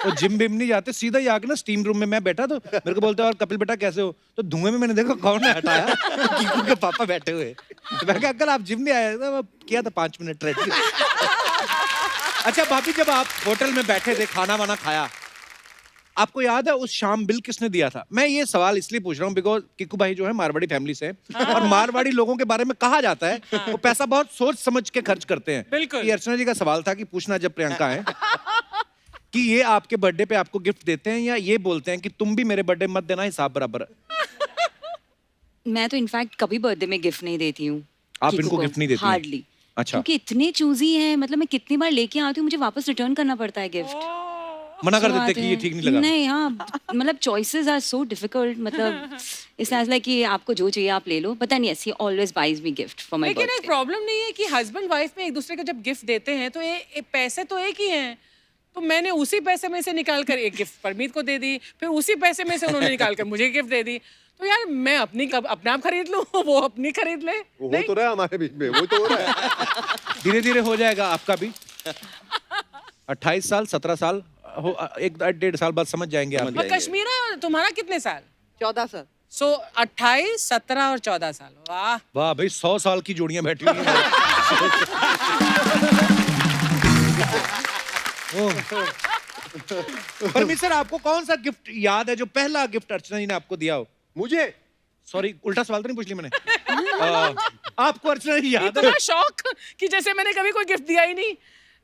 Speaker 3: तो जिम बिम नहीं जाते, सीधा ही आके ना स्टीम रूम में मैं बैठा तो मेरे को बोलते और कपिल बेटा कैसे हो, तो धुएं में मैंने देखा कौन है हटाया, तो कीकू के पापा बैठे हुए। तो मैं कहा अंकल आप जिम नहीं आए थे, किया था 5 मिनट ट्रेडमिल। अच्छा भाभी, जब आप होटल में बैठे थे, खाना वाना खाया, आपको याद है उस शाम बिल किसने दिया था? मैं ये सवाल इसलिए पूछ रहा हूँ बिकॉज किक्कू भाई जो है मारवाड़ी फैमिली से हैं, और मारवाड़ी लोगों के बारे में कहा जाता है वो पैसा बहुत सोच समझ के खर्च करते हैं।
Speaker 4: बिल्कुल।
Speaker 3: ये अर्चना जी का सवाल था कि पूछना जब प्रियंका है कि ये आपके बर्थडे पे आपको गिफ्ट देते हैं या ये बोलते हैं कि तुम भी मेरे बर्थडे मत देना, हिसाब बराबर है।
Speaker 6: मैं तो इनफैक्ट कभी बर्थडे में गिफ्ट नहीं देती हूँ।
Speaker 3: आप इनको गिफ्ट नहीं देती हैं?
Speaker 6: हार्डली।
Speaker 3: अच्छा।
Speaker 6: क्योंकि इतने चूजी हैं, मतलब मैं कितनी बार लेके आती हूँ, मुझे वापस रिटर्न करना पड़ता है गिफ्ट।
Speaker 3: मना कर देते कि ये ठीक नहीं लगा?
Speaker 6: नहीं, हाँ, मतलब चॉइसेस आर सो डिफिकल्ट, मतलब इट्स लाइक कि आपको जो चाहिए आप ले लो। पता नहीं, ऐसी always buys me gift for my
Speaker 4: लेकिन एक
Speaker 6: बर्थडे।
Speaker 4: प्रॉब्लम नहीं है कि हस्बैंड वाइफ में एक दूसरे को जब गिफ्ट देते हैं तो ये पैसे तो एक ही हैं, तो मैंने उसी पैसे में से निकाल कर एक गिफ्ट परमीत को दे दी, फिर उसी पैसे में से उन्होंने निकाल कर मुझे गिफ्ट दे दी, तो यार मैं अपने आप खरीद लूं, वो अपनी खरीद ले।
Speaker 5: वो हो तो रहा है हमारे बीच में, वो तो हो रहा है।
Speaker 3: धीरे धीरे हो जाएगा आपका भी। 28 साल 17 साल हो, 1-1.5 साल बाद समझ जाएंगे आप।
Speaker 4: और कश्मीरा तुम्हारा कितने साल?
Speaker 2: 14 सर।
Speaker 4: सो 28, 17 और 14 साल। वाह
Speaker 3: वाह भाई, 100 साल की जोड़ियां बैठी हुई हैं। परमीत सर, आपको कौन सा गिफ्ट याद है जो पहला गिफ्ट अर्चना जी ने आपको दिया हो?
Speaker 5: मुझे
Speaker 3: सॉरी, उल्टा सवाल तो नहीं पूछ लिया मैंने। आपको अर्चना जी याद है?
Speaker 4: इतना शौक कि जैसे मैंने कभी कोई गिफ्ट दिया ही नहीं।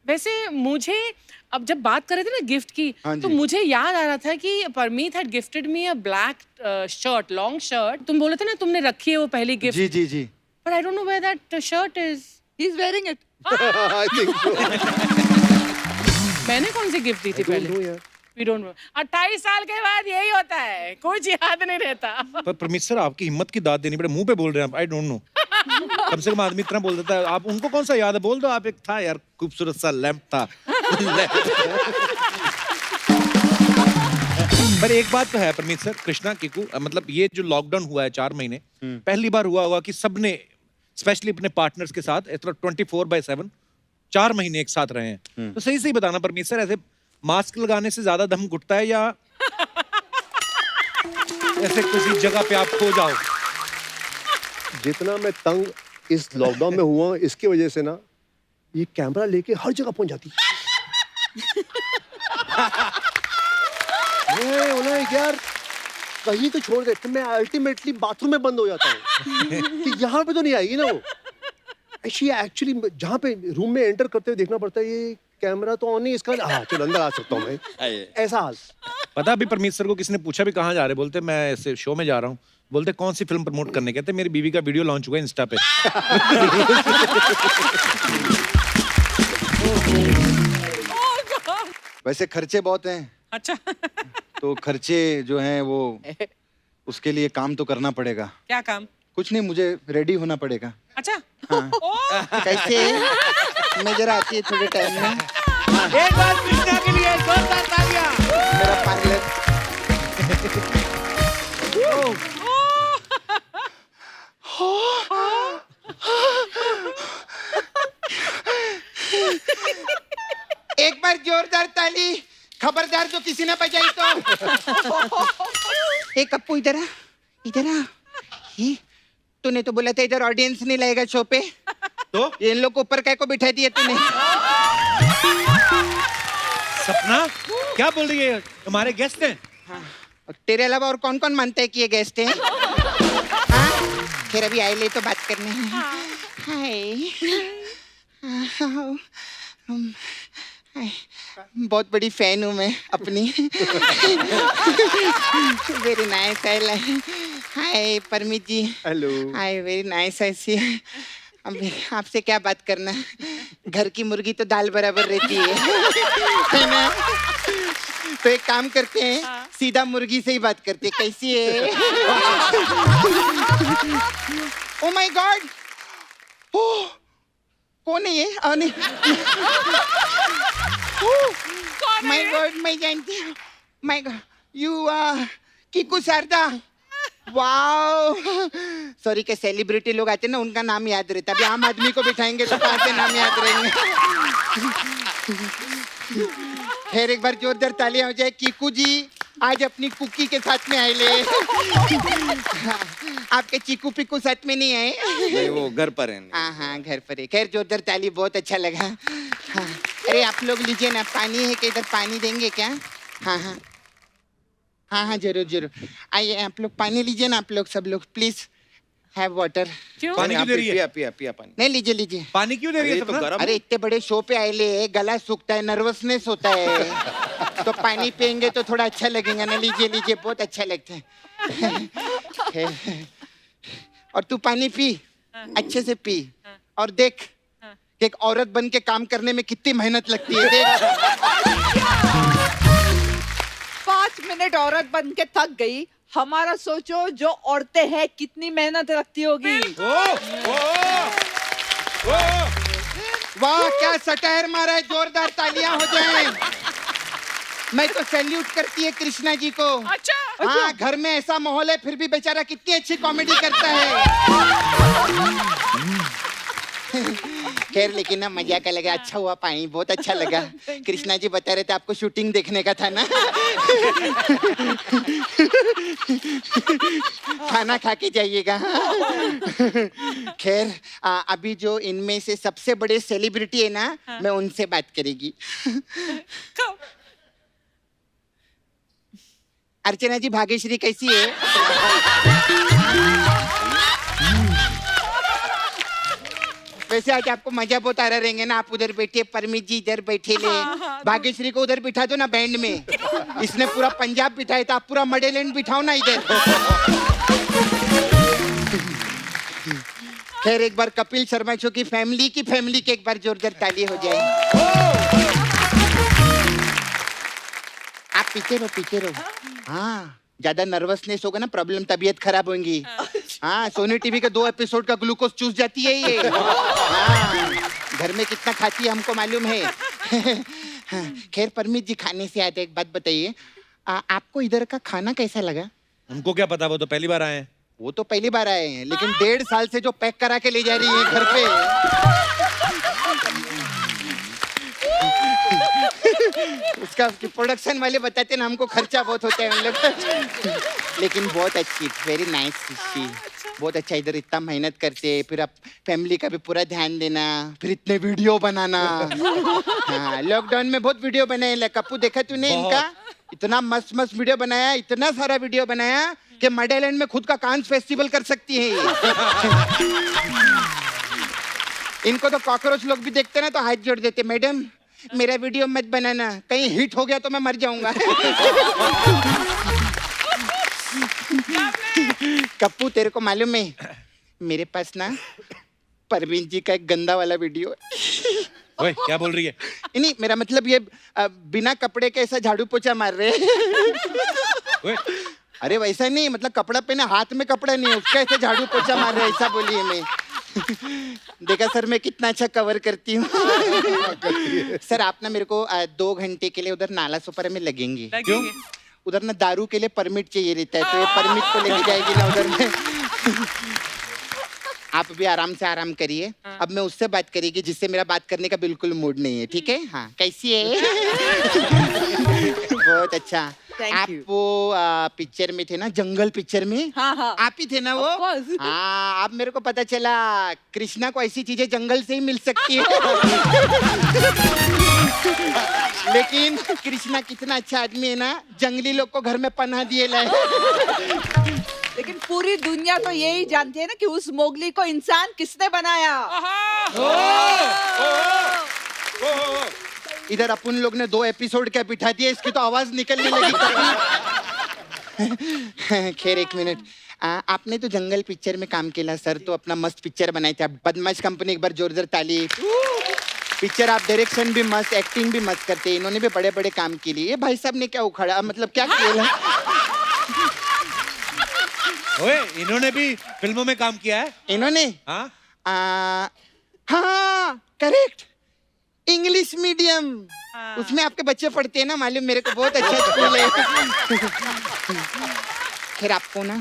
Speaker 4: वैसे मुझे अब जब बात कर रहे थे ना गिफ्ट की,
Speaker 1: हाँ
Speaker 4: तो
Speaker 1: जी।
Speaker 4: मुझे याद आ रहा था कि Parmeet had gifted me a black shirt, long shirt. तुम बोले थे ना तुमने रखी है वो पहली गिफ्ट,
Speaker 1: जी जी जी।
Speaker 4: But I don't know where that shirt is.
Speaker 2: He is wearing it.
Speaker 5: I think so.
Speaker 4: मैंने कौन सी गिफ्ट दी थी पहले? We don't know. 28 साल के बाद यही होता है, कुछ याद नहीं रहता।
Speaker 3: पर परमीत सर, आपकी हिम्मत की दाद देनी पड़े, मुंह पे बोल रहे हैं आप, आई डोंट नो। कम से कम आदमी इतना बोल देता है, आप उनको कौन सा याद है? बोल दो आप। एक था यार, खूबसूरत सा लैंप था। पर एक बात तो है परमीत सर, कृष्णा, किकू, मतलब ये जो लॉकडाउन हुआ है 4 महीने, पहली बार हुआ होगा कि सबने स्पेशली अपने पार्टनर्स के साथ 24/7 4 महीने एक साथ रहे हैं। तो सही सही बताना परमीत सर, ऐसे मास्क लगाने से ज्यादा दम घुटता है या ऐसे किसी जगह पे आप खो जाओ?
Speaker 5: जितना मैं तंग इस लॉकडाउन में हुआ हूं, इसकी वजह से ना ये कैमरा लेके हर जगह पहुंच जाती। मैं बोला यार कहीं तो छोड़ दे, तो मैं अल्टीमेटली बाथरूम में बंद हो जाता हूँ कि यहाँ पे तो नहीं आएगी ना वो। एक्चुअली जहाँ पे रूम में एंटर करते हुए देखना पड़ता है, ये कैमरा तो ऑन नहीं, इसका हाँ चलो अंदर आ सकता हूँ मैं, ऐसा हाल।
Speaker 3: पता अभी परमीत सर को किसी ने पूछा भी कहाँ जा रहे, बोलते मैं ऐसे शो में जा रहा हूँ। बोलते कौन सी फिल्म प्रमोट करने? कहते मेरी बीवी का वीडियो लॉन्च हुआ है इंस्टा पे।
Speaker 1: वैसे खर्चे बहुत हैं,
Speaker 4: अच्छा
Speaker 1: तो खर्चे जो हैं वो उसके लिए काम तो करना पड़ेगा।
Speaker 4: क्या काम?
Speaker 1: कुछ नहीं, मुझे रेडी होना पड़ेगा।
Speaker 4: अच्छा
Speaker 1: हाँ।
Speaker 4: ओह,
Speaker 1: कैसे मैं जरा आती है थोड़े टाइम में।
Speaker 3: एक बार कृष्णा के लिए जोरदार तालियां।
Speaker 1: मेरा पार्लर।
Speaker 8: एक बार जोरदार ताली, खबरदार जो किसी ने बजाई तो। एक कप्पू इधर आ, इधर आ। ही, तूने तो बोला था इधर ऑडियंस नहीं लगेगा शो पे,
Speaker 3: तो
Speaker 8: ये इन लोग को ऊपर काय को बिठा दिया तूने?
Speaker 3: सपना क्या बोल रही है? हमारे गेस्ट हैं।
Speaker 8: और तेरे अलावा और कौन कौन मानता है कि ये गेस्ट है? हाँ? फिर अभी आए ले तो बात करने हैं। हाय। हाय। बहुत बड़ी फैन हूँ मैं अपनी। Very nice. Hi Parmeet ji.
Speaker 5: Hello.
Speaker 8: Hi, very nice. ऐसी अब आपसे क्या बात करना, घर की मुर्गी तो दाल बराबर रहती है ना? तो एक काम करते हैं, सीधा मुर्गी से ही बात करते हैं। कैसी है? ओ माय गॉड, ओह कौन है ये? माय गॉड, मैं जानती हूँ। My God, you Kiku Sharda. Wow, sorry के सेलिब्रिटी लोग आते हैं ना, उनका नाम याद रहता है। अभी आम आदमी को बिठाएंगे तो कहाँ से नाम याद रहेंगे। खैर एक बार जोरदार तालियां हो जाए। कीकू जी आज अपनी कुकी के साथ में आए ले। आपके चीकू पिकू साथ में नहीं आए?
Speaker 7: नहीं, वो घर पर है।
Speaker 8: हाँ हाँ घर पर है। खैर जोरदार ताली, बहुत अच्छा लगा। हाँ। अरे आप लोग लीजिए ना, पानी है कि इधर पानी देंगे क्या? हाँ हाँ हाँ हाँ जरूर जरूर। आइए आप लोग पानी लीजिए ना, आप लोग सब लोग प्लीज हैव वाटर।
Speaker 4: क्यों?
Speaker 3: पानी क्यों दे रही है?
Speaker 7: पिया पानी।
Speaker 8: नहीं लीजिए लीजिए।
Speaker 3: पानी क्यों दे रही है
Speaker 7: तो
Speaker 3: सपना?
Speaker 7: गरम।
Speaker 8: अरे इतने बड़े शो पे आए ले, गला सूखता है, नर्वसनेस होता है, तो पानी पियेंगे तो थोड़ा अच्छा लगेगा ना। लीजिए लीजिए, बहुत अच्छा लगता है। और तू पानी पी, अच्छे से पी, और देख कि एक औरत बन के काम करने में कितनी मेहनत लगती है। देख
Speaker 2: 5 मिनट औरत बन के थक गई, हमारा सोचो जो औरतें हैं कितनी मेहनत लगती होगी।
Speaker 8: वाह क्या सटायर मारा है, जोरदार तालियां हो जाएं। मैं तो सैल्यूट करती है कृष्णा जी को।
Speaker 4: अच्छा।
Speaker 8: हाँ घर में ऐसा माहौल है फिर भी बेचारा कितनी अच्छी कॉमेडी करता है। खैर लेकिन ना मजा का लगा, अच्छा हुआ पानी, बहुत अच्छा लगा। कृष्णा जी बता रहे थे आपको शूटिंग देखने का था ना। खाना खा के जाइएगा। खैर अभी जो इनमें से सबसे बड़े सेलिब्रिटी है ना, मैं उनसे बात करेगी। अर्चना जी भाग्यश्री कैसी है? वैसे आज आपको मजा बहुत आ रहा रहेंगे ना। आप उधर बैठिए, परमीत जी इधर बैठे ले, भाग्यश्री को उधर बिठा दो ना बैंड में। इसने पूरा पंजाब बिठाया था, आप पूरा मडेलैंड बिठाओ ना इधर। खैर एक बार कपिल शर्मा शो की फैमिली की एक बार जोरदार ताली हो जाए। आप पीछे रहो। हाँ ज्यादा नर्वसनेस होगा ना, प्रॉब्लम, तबीयत खराब होंगी। हाँ सोनी टीवी के 2 एपिसोड का ग्लूकोज चूस जाती है ये। हाँ घर में कितना खाती है हमको मालूम है। खैर परमीत जी खाने से आते, एक बात बताइए, आपको इधर का खाना कैसा लगा?
Speaker 3: हमको क्या पता, वो तो पहली बार आए हैं।
Speaker 8: वो तो पहली बार आए हैं, लेकिन 1.5 साल से जो पैक करा के ले जा रही है घर पे, उसका प्रोडक्शन वाले बताते ना हमको खर्चा बहुत होता है हम लोग। लेकिन बहुत अच्छी, वेरी नाइस सी, बहुत अच्छा। इधर इतना मेहनत करते, फिर आप फैमिली का भी पूरा ध्यान देना, फिर इतने वीडियो बनाना। हाँ लॉकडाउन में बहुत वीडियो बनाए। कप्पू देखा तूने इनका? इतना मस्त मस्त वीडियो बनाया, इतना सारा वीडियो बनाया कि मडेलैंड में खुद का कांस फेस्टिवल कर सकती है ये। इनको तो कॉकरोच लोग भी देखते ना तो हाथ जोड़ देते, मैडम मेरा वीडियो मत बनाना, कहीं हिट हो गया तो मैं मर जाऊंगा। कप्पू तेरे को मालूम है मेरे पास ना परवीन जी का एक गंदा वाला वीडियो है।
Speaker 3: ओए क्या बोल रही है?
Speaker 8: नहीं मेरा मतलब ये बिना कपड़े के ऐसा झाड़ू पोछा मार रहे हैं।
Speaker 3: ओए
Speaker 8: अरे वैसा नहीं, मतलब कपड़ा पहने, हाथ में कपड़ा नहीं है, उसका ऐसे झाड़ू पोछा मार रहे हैं, ऐसा बोलिए। मैं देखा सर मैं कितना अच्छा कवर करती हूँ। सर आप ना मेरे को 2 घंटे के लिए उधर नाला सोपारा में लगेंगे।
Speaker 3: क्यों?
Speaker 8: उधर ना दारू के लिए परमिट चाहिए रहता है, तो ये परमिट को लेके जाएगी ना उधर में। आप भी आराम से आराम करिए। अब मैं उससे बात करेगी जिससे मेरा बात करने का बिल्कुल मूड नहीं है, ठीक है? हाँ कैसी है? बहुत अच्छा। आप वो पिक्चर में थे ना, जंगल पिक्चर में?
Speaker 2: हाँ हाँ
Speaker 8: आप ही थे ना वो? हाँ अब मेरे को पता चला कृष्णा को ऐसी चीजें जंगल से ही मिल सकती है। लेकिन कृष्णा कितना अच्छा आदमी है ना, जंगली लोग को घर में पनाह दिए लाए।
Speaker 2: लेकिन पूरी दुनिया तो यही जानती है ना कि उस मोगली को इंसान किसने बनाया।
Speaker 8: इधर अपन लोग ने 2 एपिसोड क्या बिठा दिया, इसकी तो आवाज निकलने लगी। खैर 1 मिनट, आपने तो जंगल पिक्चर में काम किया सर, तो अपना मस्त पिक्चर बनाए थे आप, बदमाश कंपनी। एक बार जोरदार ताली। पिक्चर आप डायरेक्शन भी मस्त, एक्टिंग भी मस्त करते हैं। इन्होंने भी बड़े बड़े काम के लिए। भाई साहब ने क्या उखाड़ा, मतलब क्या किया?
Speaker 3: ओए इन्होंने भी फिल्मों में काम किया है?
Speaker 8: इन्होंने
Speaker 3: हाँ
Speaker 8: हाँ करेक्ट, इंग्लिश मीडियम, उसमें आपके बच्चे पढ़ते हैं ना, मालूम मेरे को, बहुत अच्छा स्कूल है। फिर आपको ना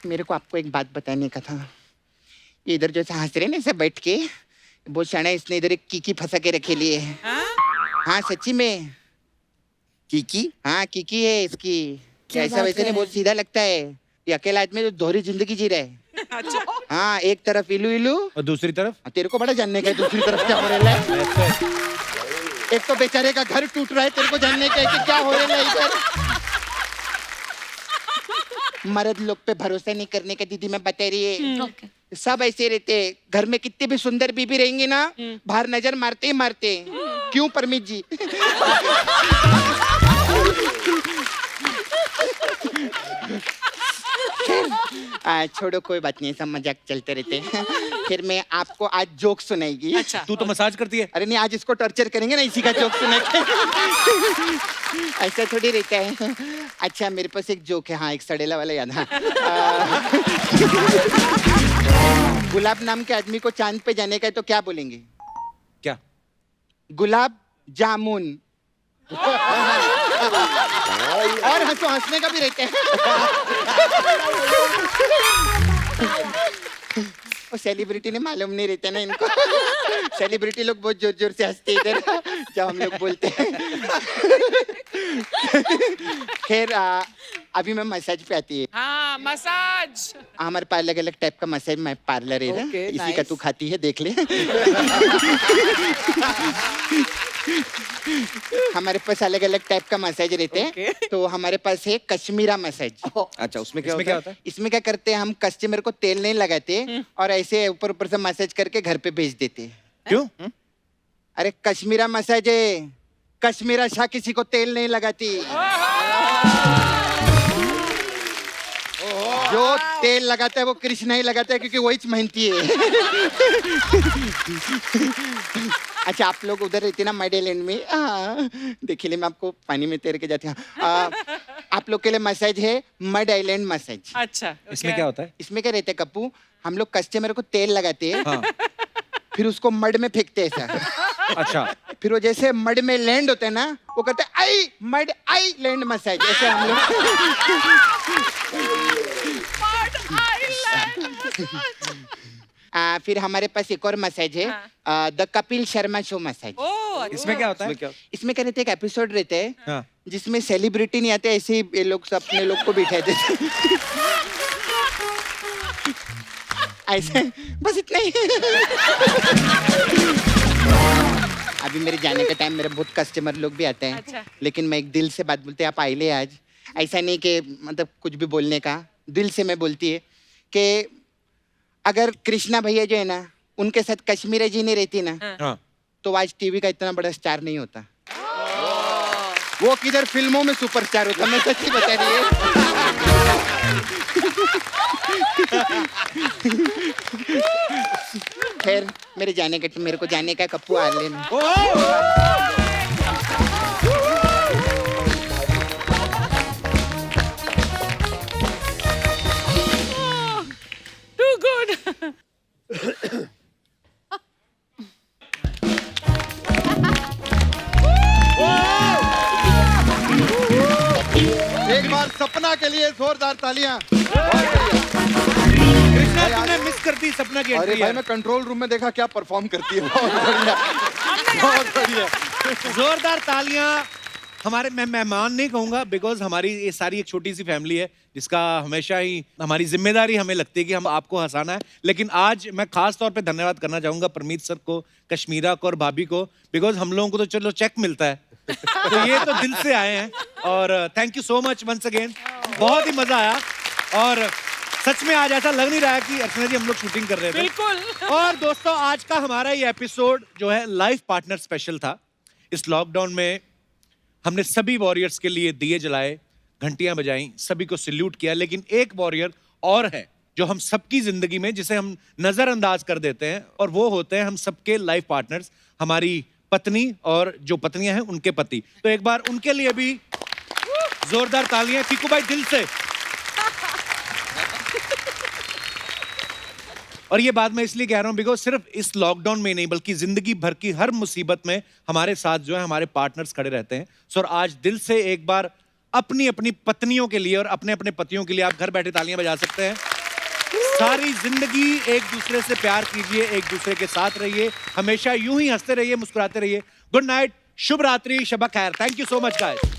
Speaker 8: मेरे को आपको एक बात बताने का था। ये इधर जैसे हंस रहे ना ऐसे बैठ के, बहुत शाना है, इसने इधर एक कीकी फंसा के रखे लिए है। हाँ सच्ची में।
Speaker 7: कीकी?
Speaker 8: हाँ कीकी है इसकी। ऐसा वैसे नहीं, बहुत सीधा लगता है। ये अकेला आदमी जो दोहरी जिंदगी जी रहा है।
Speaker 4: अच्छा
Speaker 8: हाँ, एक तरफ इलू इलू,
Speaker 3: और दूसरी तरफ
Speaker 8: तेरे को बड़ा जानने का है दूसरी तरफ क्या हो रहा है। एक तो बेचारे का घर टूट रहा है, तेरे को जानने का है कि क्या हो रहा है इधर। मर्द लोग पे भरोसा नहीं करने का दीदी मैं बता रही है।
Speaker 6: ओके
Speaker 8: सब ऐसे रहते हैं। घर में कितनी भी सुंदर बीबी रहेंगी ना, बाहर नजर मारते ही मारते हैं। क्यों परमीत जी? छोड़ो कोई बात नहीं, सब मजाक चलते रहते हैं। फिर मैं आपको आज जोक सुनाएगी।
Speaker 4: अच्छा
Speaker 3: तू तो मसाज करती है।
Speaker 8: अरे नहीं, आज इसको टॉर्चर करेंगे ना, इसी का जोक सुनाएंगे। ऐसा थोड़ी रहता है। अच्छा मेरे पास एक जोक है। हाँ एक सड़ेला वाला याद। हाँ गुलाब नाम के आदमी को चांद पे जाने का है तो क्या बोलेंगे?
Speaker 3: क्या?
Speaker 8: गुलाब जामुन। और हंसो, हंसने का भी रहता है। वो सेलिब्रिटी ने मालूम नहीं रहता ना इनको। सेलिब्रिटी लोग बहुत जोर जोर से हंसते इधर जब हम लोग बोलते हैं। खैर अभी मैं मसाज पे आती है।
Speaker 4: हाँ मसाज।
Speaker 8: हमारे पास अलग अलग टाइप का मसाज में पार्लर है ना,
Speaker 2: Okay,
Speaker 8: इसी का
Speaker 2: nice.
Speaker 8: तू खाती है देख ले। हमारे पास अलग अलग टाइप का मसाज रहते हैं। तो हमारे पास है कश्मीरा मसाज।
Speaker 7: अच्छा उसमें क्या
Speaker 3: इसमें क्या होता है?
Speaker 8: इसमें क्या करते हैं हम, कस्टमर को तेल नहीं लगाते और ऐसे ऊपर ऊपर से मसाज करके घर पे भेज देते हैं।
Speaker 3: क्यों?
Speaker 8: अरे कश्मीरा मसाज है, कश्मीरा शाह किसी को तेल नहीं लगाती। जो तेल लगाता है वो कृष्णा ही लगाता है, क्योंकि वही मेहनती है। अच्छा आप लोग उधर रहते ना मेडेलैंड में, देखिए मैं आपको पानी में तैर के जाती हूँ। आप लोग के लिए मसाज है मड आइलैंड मसाज।
Speaker 4: अच्छा
Speaker 3: इसमें क्या होता है?
Speaker 8: इसमें क्या रहता है कप्पू, हम लोग कस्टमर को तेल लगाते हैं,
Speaker 3: हाँ।
Speaker 8: फिर उसको मड में फेंकते हैं ऐसा।
Speaker 3: अच्छा
Speaker 8: फिर वो जैसे मड में लैंड होता है ना, वो कहते हैं आई मड आई लैंड मसाज, ऐसे हम लोग। फिर हमारे पास एक और मसाज है, the Kapil Sharma show massage.
Speaker 3: इसमें क्या होता है?
Speaker 8: इसमें क्या रहता है, एक एपिसोड रहता है
Speaker 3: हाँ।
Speaker 8: जिसमें सेलिब्रिटी नहीं आते, ऐसे ही ये लोग सब अपने लोग को बिठा देते। ऐसे बस इतना ही। अभी मेरे जाने का टाइम, मेरे बहुत कस्टमर लोग भी आते हैं।
Speaker 4: अच्छा।
Speaker 8: लेकिन मैं एक दिल से बात बोलते हैं, आप आइले आज। ऐसा नहीं कि मतलब कुछ भी बोलने का, दिल से मैं बोलती है कि अगर कृष्णा भैया जो है ना, उनके साथ कश्मीरा जी नहीं रहती ना,
Speaker 3: हाँ।
Speaker 8: तो आज टीवी का इतना बड़ा स्टार नहीं होता। वो किधर फिल्मों में सुपरस्टार होता, मैं सच्ची बता रही है। खैर मेरे जाने का, मेरे को जाने का, कप्पू आ लेना।
Speaker 4: Too good.
Speaker 1: एक बार सपना के लिए जोरदार तालियां।
Speaker 3: कृष्णा तुमने मिस कर दी सपना की
Speaker 1: अरे
Speaker 3: एंट्री
Speaker 1: भाई मैं कंट्रोल रूम में देखा क्या परफॉर्म करती है, बहुत बढ़िया, बहुत बढ़िया।
Speaker 3: जोरदार तालियां। हमारे, मैं मेहमान नहीं कहूंगा, बिकॉज हमारी ये सारी एक छोटी सी फैमिली है जिसका हमेशा ही हमारी जिम्मेदारी हमें लगती है कि हम आपको हंसाना है। लेकिन आज मैं खास तौर पे धन्यवाद करना चाहूंगा परमीत सर को, कश्मीरा को और भाभी को, बिकॉज हम लोगों को तो चलो चेक मिलता है, तो ये तो दिल से आए हैं। और thank you so much once again, बहुत ही मजा आया। और सच में आज ऐसा लग नहीं रहा है कि अर्चना जी हम लोग शूटिंग कर रहे थे।
Speaker 4: बिल्कुल।
Speaker 3: और दोस्तों आज का हमारा ये एपिसोड जो है लाइफ पार्टनर स्पेशल था। इस लॉकडाउन में हमने सभी वॉरियर्स के लिए दिए जलाए, घंटियां बजाई, सभी को सल्यूट किया। लेकिन एक वॉरियर और है जो हम सबकी जिंदगी में, जिसे हम नजरअंदाज कर देते हैं, और वो होते हैं हम सबके लाइफ पार्टनर्स, हमारी पत्नी और जो पत्नियां हैं उनके पति। तो एक बार उनके लिए भी जोरदार तालियां फीकू भाई दिल से। और ये बात मैं इसलिए कह रहा हूं बिकॉज सिर्फ इस लॉकडाउन में नहीं बल्कि जिंदगी भर की हर मुसीबत में हमारे साथ जो है हमारे पार्टनर्स खड़े रहते हैं। सो और आज दिल से एक बार अपनी अपनी पत्नियों के लिए और अपने अपने पतियों के लिए आप घर बैठे तालियां बजा सकते हैं। सारी जिंदगी एक दूसरे से प्यार कीजिए, एक दूसरे के साथ रहिए, हमेशा यूं ही हंसते रहिए, मुस्कुराते रहिए। गुड नाइट, शुभ रात्रि, शब खैर। Thank you so much guys.